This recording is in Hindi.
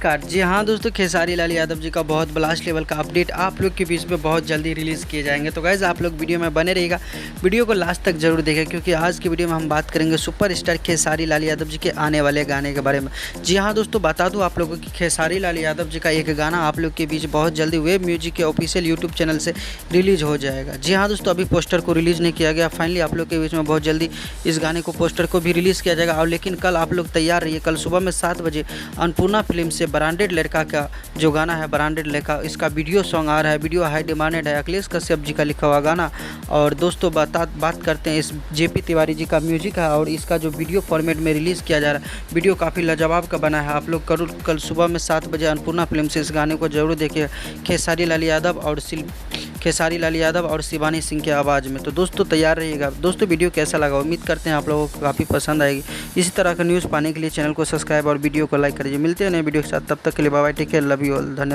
नमस्कार। जी हाँ दोस्तों, खेसारी लाल यादव जी का बहुत ब्लास्ट लेवल का अपडेट आप लोग के बीच में बहुत जल्दी रिलीज़ किए जाएंगे। तो गाइज़ आप लोग वीडियो में बने रहिएगा, वीडियो को लास्ट तक जरूर देखें, क्योंकि आज की वीडियो में हम बात करेंगे सुपरस्टार खेसारी लाल यादव जी के आने वाले गाने के बारे में। जी हाँ दोस्तों, बता दूँ आप लोगों की खेसारी लाल यादव जी का एक गाना आप लोग के बीच बहुत जल्दी वेब म्यूजिक के ऑफिशियल यूट्यूब चैनल से रिलीज़ हो जाएगा। जी हाँ दोस्तों, अभी पोस्टर को रिलीज़ नहीं किया गया, फाइनली आप लोग के बीच में बहुत जल्दी इस गाने को पोस्टर को भी रिलीज़ किया जाएगा। और लेकिन कल आप लोग तैयार रहिए, कल सुबह में 7 बजे अन्नपूर्णा फिल्म से ब्रांडेड लड़का का जो गाना है, ब्रांडेड लड़का, इसका वीडियो सॉन्ग आ रहा है। वीडियो हाई डिमांडेड है, अखिलेश कश्यप जी का लिखा हुआ गाना। और दोस्तों बात करते हैं, इस जेपी तिवारी जी का म्यूजिक है और इसका जो वीडियो फॉर्मेट में रिलीज़ किया जा रहा है, वीडियो काफ़ी लाजवाब का बना है। आप लोग कल सुबह में 7 बजे अन्नपूर्णा फिल्म से इस गाने को जरूर देखिए, खेसारी लाल यादव और शिवानी सिंह की आवाज़ में। तो दोस्तों तैयार रहिएगा। दोस्तों वीडियो कैसा लगा, उम्मीद करते हैं आप लोगों को काफ़ी पसंद आएगी। इसी तरह का न्यूज़ पाने के लिए चैनल को सब्सक्राइब और वीडियो को लाइक करिए। मिलते हैं नए वीडियो के साथ, तब तक के लिए bye bye, take care, love you all, धन्यवाद।